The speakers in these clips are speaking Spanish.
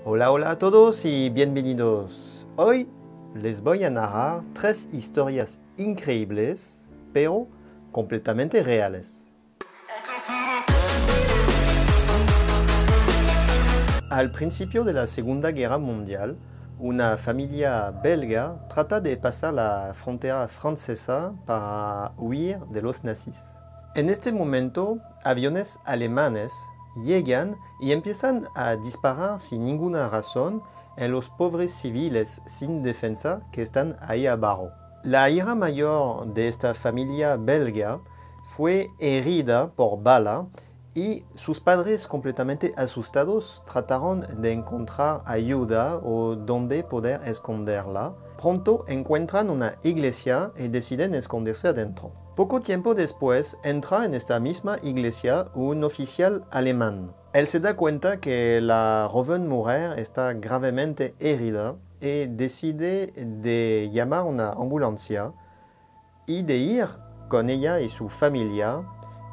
Hola, hola a todos y bienvenidos. Hoy les voy a narrar 3 historias increíbles, pero completamente reales. Al principio de la Segunda Guerra Mundial, una familia belga trata de pasar la frontera francesa para huir de los nazis. En este momento, aviones alemanes llegan y empiezan a disparar sin ninguna razón en los pobres civiles sin defensa que están ahí abajo. La hija mayor de esta familia belga fue herida por bala y sus padres, completamente asustados, trataron de encontrar ayuda o dónde poder esconderla. Pronto encuentran una iglesia y deciden esconderse adentro. Poco tiempo después entra en esta misma iglesia un oficial alemán. Él se da cuenta que la joven mujer está gravemente herida y decide de llamar una ambulancia y de ir con ella y su familia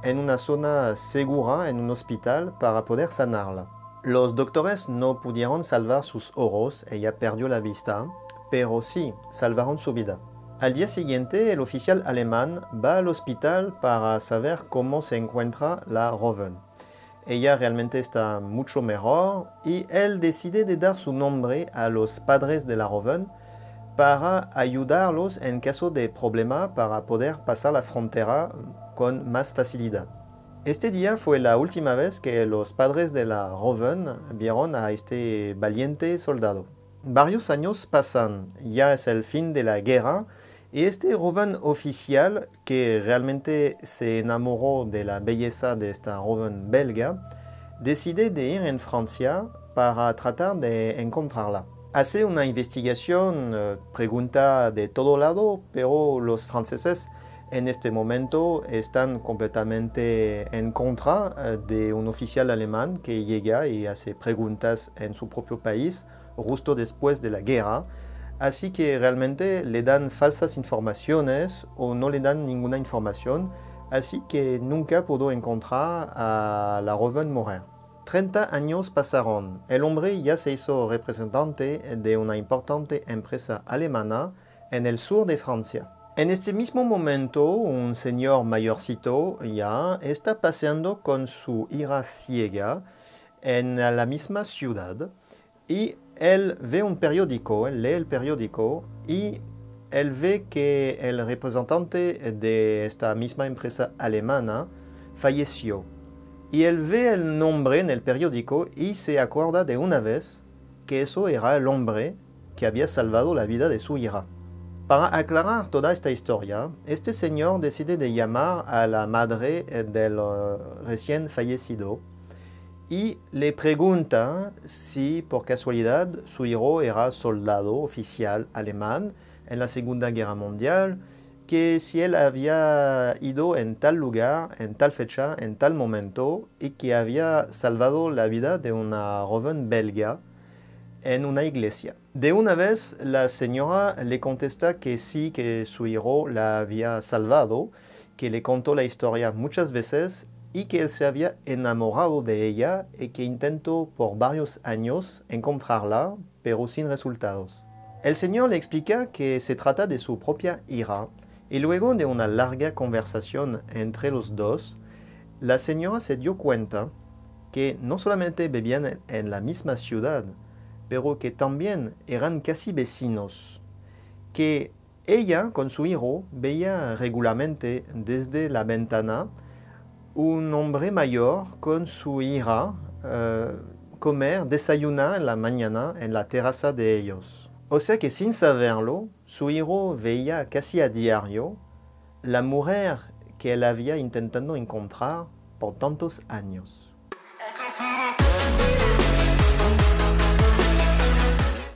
en una zona segura en un hospital para poder sanarla. Los doctores no pudieron salvar sus ojos, ella perdió la vista, pero sí salvaron su vida. Al día siguiente, el oficial alemán va al hospital para saber cómo se encuentra la joven. Ella realmente está mucho mejor y él decide de dar su nombre a los padres de la joven para ayudarlos en caso de problema para poder pasar la frontera con más facilidad. Este día fue la última vez que los padres de la joven vieron a este valiente soldado. Varios años pasan, ya es el fin de la guerra, y este joven oficial, que realmente se enamoró de la belleza de esta joven belga, decide de ir en Francia para tratar de encontrarla. Hace una investigación, pregunta de todo lado, pero los franceses en este momento están completamente en contra de un oficial alemán que llega y hace preguntas en su propio país justo después de la guerra. Así que realmente le dan falsas informaciones o no le dan ninguna información, así que nunca pudo encontrar a la joven mujer. 30 años pasaron. El hombre ya se hizo representante de una importante empresa alemana en el sur de Francia. En este mismo momento, un señor mayorcito ya está paseando con su hija ciega en la misma ciudad y él ve un periódico, él lee el periódico y él ve que el representante de esta misma empresa alemana falleció. Y él ve el nombre en el periódico y se acuerda de una vez que eso era el hombre que había salvado la vida de su hija. Para aclarar toda esta historia, este señor decide de llamar a la madre del recién fallecido y le pregunta si por casualidad su hijo era soldado oficial alemán en la Segunda Guerra Mundial, que si él había ido en tal lugar, en tal fecha, en tal momento y que había salvado la vida de una joven belga en una iglesia. De una vez la señora le contesta que sí, que su hijo la había salvado, que le contó la historia muchas veces y que él se había enamorado de ella y que intentó por varios años encontrarla, pero sin resultados. El señor le explica que se trata de su propia hija y luego de una larga conversación entre los dos, la señora se dio cuenta que no solamente vivían en la misma ciudad, pero que también eran casi vecinos, que ella con su hijo veía regularmente desde la ventana un hombre mayor con su hija comer, desayunar en la mañana en la terraza de ellos. O sea que sin saberlo, su hijo veía casi a diario la mujer que él había intentado encontrar por tantos años.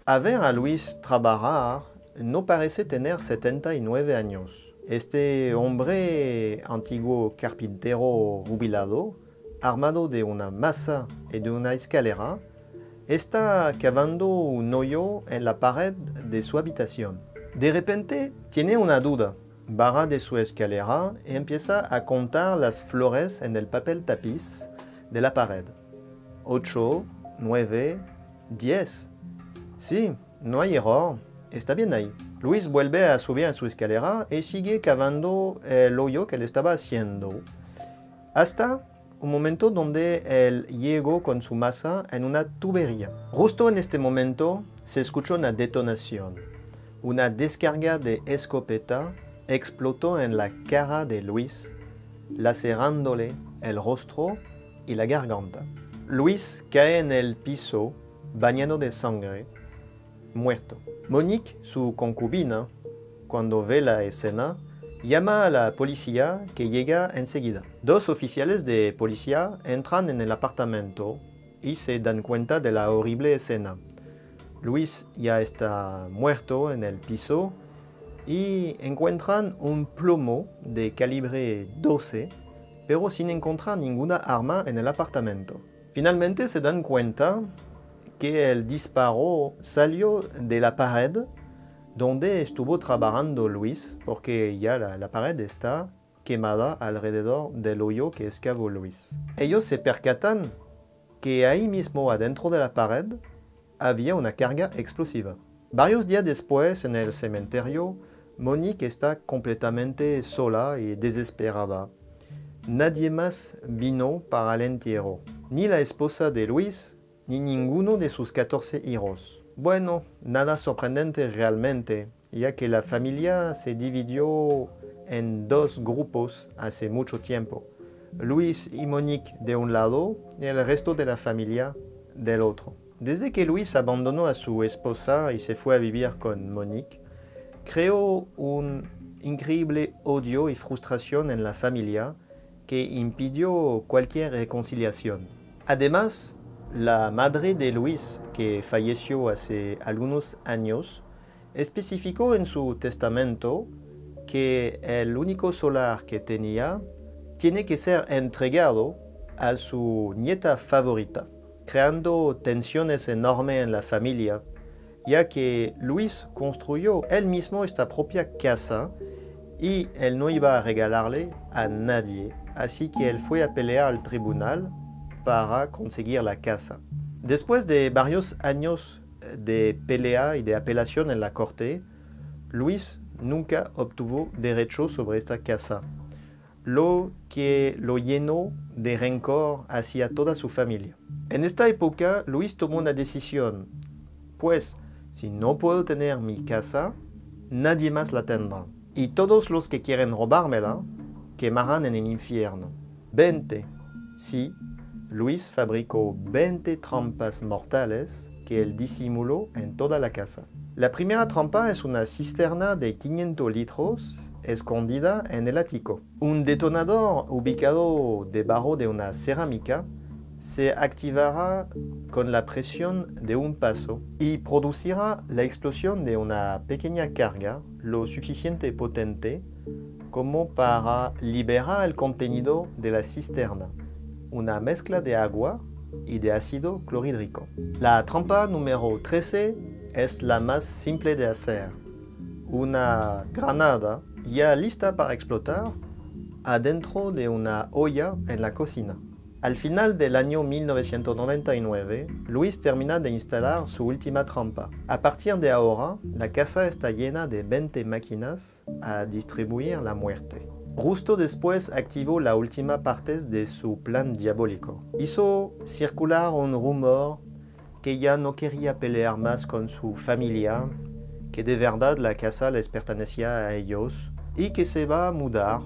A ver a Luis trabajar, no parece tener 79 años. Este hombre antiguo carpintero jubilado, armado de una masa y de una escalera, está cavando un hoyo en la pared de su habitación. De repente tiene una duda, baja de su escalera y empieza a contar las flores en el papel tapiz de la pared. 8, 9, 10. Sí, no hay error. Está bien ahí. Luis vuelve a subir en su escalera y sigue cavando el hoyo que le estaba haciendo. Hasta un momento donde él llegó con su masa en una tubería. Justo en este momento se escuchó una detonación. Una descarga de escopeta explotó en la cara de Luis, lacerándole el rostro y la garganta. Luis cae en el piso, bañado de sangre, muerto. Monique, su concubina, cuando ve la escena, llama a la policía que llega enseguida. Dos oficiales de policía entran en el apartamento y se dan cuenta de la horrible escena. Luis ya está muerto en el piso y encuentran un plomo de calibre 12, pero sin encontrar ninguna arma en el apartamento. Finalmente se dan cuenta que el disparo salió de la pared donde estuvo trabajando Luis, porque ya la pared está quemada alrededor del hoyo que excavó Luis. Ellos se percatan que ahí mismo adentro de la pared había una carga explosiva. Varios días después, en el cementerio, Monique está completamente sola y desesperada. Nadie más vino para el entierro, ni la esposa de Luis, ni ninguno de sus 14 hijos. Bueno, nada sorprendente realmente, ya que la familia se dividió en dos grupos hace mucho tiempo. Luis y Monique de un lado y el resto de la familia del otro. Desde que Luis abandonó a su esposa y se fue a vivir con Monique, creó un increíble odio y frustración en la familia que impidió cualquier reconciliación. Además, la madre de Luis, que falleció hace algunos años, especificó en su testamento que el único solar que tenía tiene que ser entregado a su nieta favorita, creando tensiones enormes en la familia, ya que Luis construyó él mismo esta propia casa y él no iba a regalarle a nadie, así que él fue a pelear al tribunal para conseguir la casa. Después de varios años de pelea y de apelación en la corte, Luis nunca obtuvo derecho sobre esta casa, lo que lo llenó de rencor hacia toda su familia. En esta época, Luis tomó una decisión, pues si no puedo tener mi casa, nadie más la tendrá. Y todos los que quieren robármela, quemarán en el infierno. 20. Sí, Luis fabricó 20 trampas mortales que él disimuló en toda la casa. La primera trampa es una cisterna de 500 litros escondida en el ático. Un detonador ubicado debajo de una cerámica se activará con la presión de un paso y producirá la explosión de una pequeña carga lo suficiente potente como para liberar el contenido de la cisterna, una mezcla de agua y de ácido clorhídrico. La trampa número 13 es la más simple de hacer. Una granada ya lista para explotar adentro de una olla en la cocina. Al final del año 1999, Luis termina de instalar su última trampa. A partir de ahora, la casa está llena de 20 máquinas a distribuir la muerte. Justo después activó la última parte de su plan diabólico. Hizo circular un rumor que ya no quería pelear más con su familia, que de verdad la casa les pertenecía a ellos y que se va a mudar,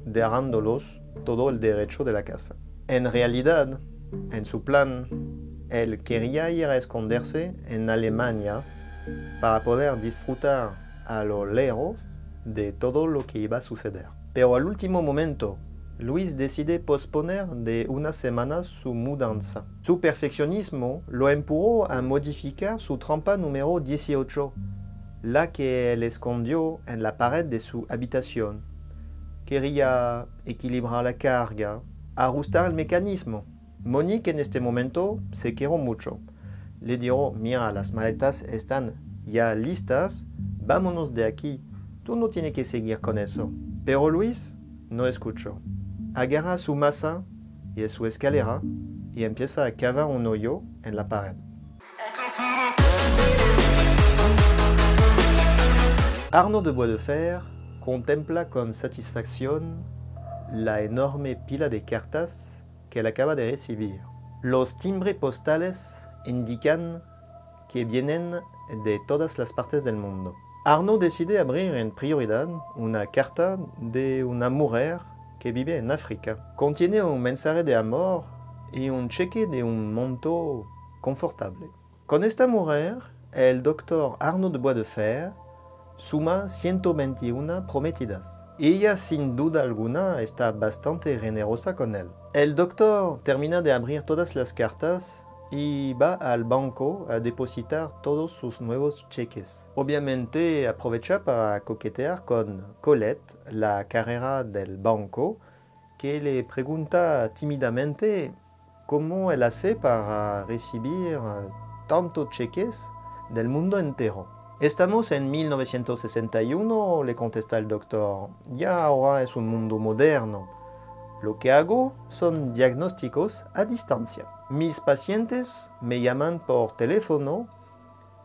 dejándolos todo el derecho de la casa. En realidad, en su plan, él quería ir a esconderse en Alemania para poder disfrutar a lo lejos de todo lo que iba a suceder. Pero al último momento, Luis decide posponer de unas semanas su mudanza. Su perfeccionismo lo empujó a modificar su trampa número 18, la que él escondió en la pared de su habitación. Quería equilibrar la carga, ajustar el mecanismo. Monique en este momento se quejó mucho. Le dijo, mira, las maletas están ya listas, vámonos de aquí, tú no tienes que seguir con eso. Pero Luis no escuchó. Agarra su masa y su escalera y empieza a cavar un hoyo en la pared. Arnaud de Boisdefer contempla con satisfacción la enorme pila de cartas que él acaba de recibir. Los timbres postales indican que vienen de todas las partes del mundo. Arnaud decide abrir en prioridad una carta de una mujer que vive en África. Contiene un mensaje de amor y un cheque de un monto confortable. Con esta mujer, el doctor Arnaud de Boisdefer suma 121 prometidas. Ella sin duda alguna está bastante generosa con él. El doctor termina de abrir todas las cartas y va al banco a depositar todos sus nuevos cheques. Obviamente aprovecha para coquetear con Colette, la carrera del banco, que le pregunta tímidamente cómo él hace para recibir tantos cheques del mundo entero. Estamos en 1961, le contesta el doctor. Ya ahora es un mundo moderno. Lo que hago son diagnósticos a distancia. Mis pacientes me llaman por teléfono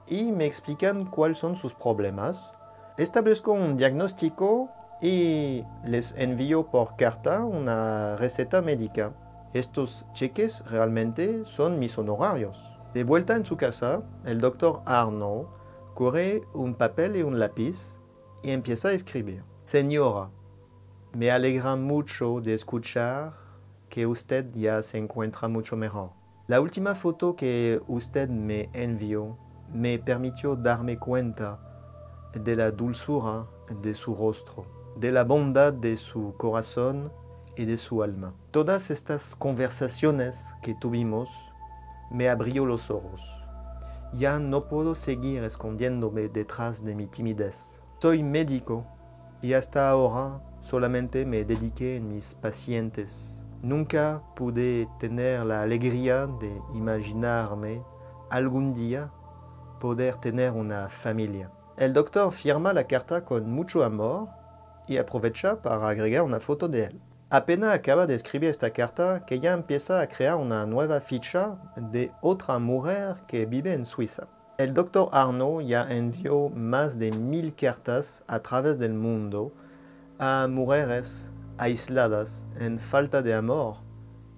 y me explican cuáles son sus problemas. Establezco un diagnóstico y les envío por carta una receta médica. Estos cheques realmente son mis honorarios. De vuelta en su casa, el doctor Arnaud coge un papel y un lápiz y empieza a escribir. Señora, me alegra mucho de escuchar que usted ya se encuentra mucho mejor. La última foto que usted me envió me permitió darme cuenta de la dulzura de su rostro, de la bondad de su corazón y de su alma. Todas estas conversaciones que tuvimos me abrió los ojos. Ya no puedo seguir escondiéndome detrás de mi timidez. Soy médico y hasta ahora solamente me dediqué en mis pacientes. Nunca pude tener la alegría de imaginarme algún día poder tener una familia. El doctor firma la carta con mucho amor y aprovecha para agregar una foto de él. Apenas acaba de escribir esta carta que ya empieza a crear una nueva ficha de otra mujer que vive en Suiza. El doctor Arnaud ya envió más de 1000 cartas a través del mundo a mujeres aisladas, en falta de amor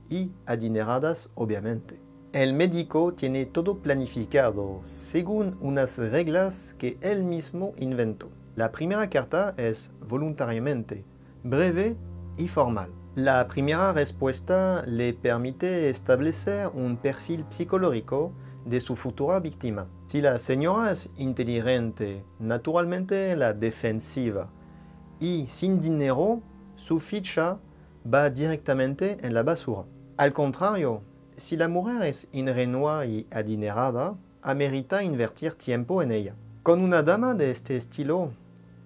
y adineradas, obviamente. El médico tiene todo planificado según unas reglas que él mismo inventó. La primera carta es voluntariamente, breve y formal. La primera respuesta le permite establecer un perfil psicológico de su futura víctima. Si la señora es inteligente, naturalmente la defensiva, y sin dinero, su ficha va directamente en la basura. Al contrario, si la mujer es ingenua y adinerada, amerita invertir tiempo en ella. Con una dama de este estilo,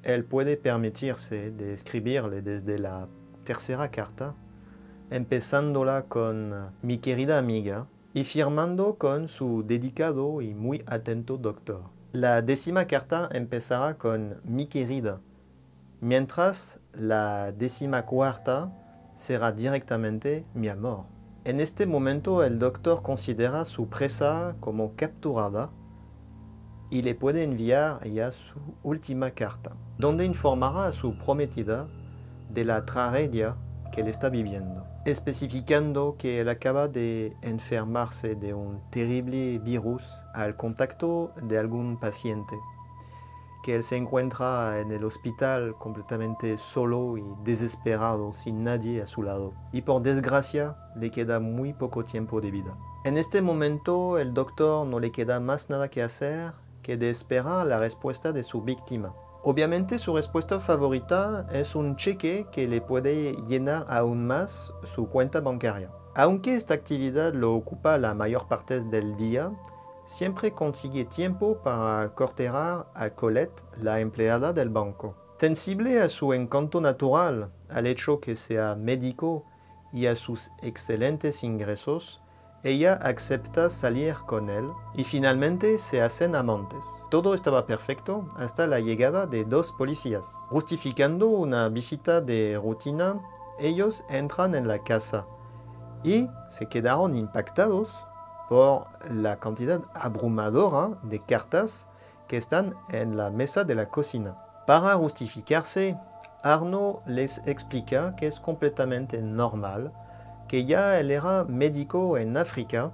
él puede permitirse de escribirle desde la tercera carta, empezándola con mi querida amiga y firmando con su dedicado y muy atento doctor. La 10ª carta empezará con mi querida, mientras la 14ª será directamente mi amor. En este momento el doctor considera su presa como capturada y le puede enviar ya su última carta, donde informará a su prometida de la tragedia que él está viviendo, especificando que él acaba de enfermarse de un terrible virus al contacto de algún paciente, que él se encuentra en el hospital completamente solo y desesperado, sin nadie a su lado, y por desgracia le queda muy poco tiempo de vida. En este momento el doctor no le queda más nada que hacer que de esperar la respuesta de su víctima. Obviamente su respuesta favorita es un cheque que le puede llenar aún más su cuenta bancaria. Aunque esta actividad lo ocupa la mayor parte del día, siempre consigue tiempo para cortejar a Colette, la empleada del banco. Sensible a su encanto natural, al hecho que sea médico y a sus excelentes ingresos, ella acepta salir con él y finalmente se hacen amantes. Todo estaba perfecto hasta la llegada de 2 policías. Justificando una visita de rutina, ellos entran en la casa y se quedaron impactados por la cantidad abrumadora de cartas que están en la mesa de la cocina. Para justificarse, Arnaud les explica que es completamente normal, que ya él era médico en África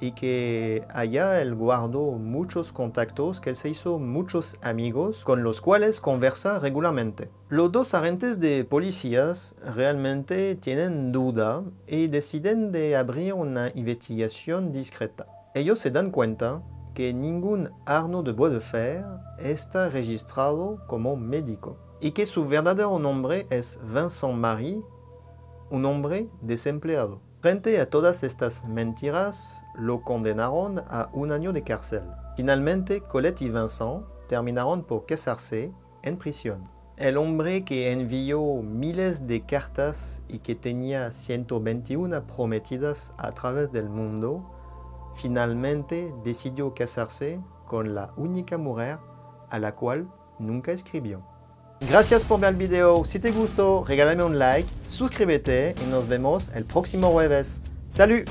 y que allá él guardó muchos contactos, que él se hizo muchos amigos con los cuales conversa regularmente. Los dos agentes de policías realmente tienen duda y deciden de abrir una investigación discreta. Ellos se dan cuenta que ningún Arnaud de Boisdefer está registrado como médico y que su verdadero nombre es Vincent Marie, un hombre desempleado. Frente a todas estas mentiras, lo condenaron a 1 año de cárcel. Finalmente, Colette y Vincent terminaron por casarse en prisión. El hombre que envió miles de cartas y que tenía 121 prometidas a través del mundo, finalmente decidió casarse con la única mujer a la cual nunca escribió. Gracias por ver el video. Si te gustó, regálame un like, suscríbete y nos vemos el próximo jueves. ¡Salut!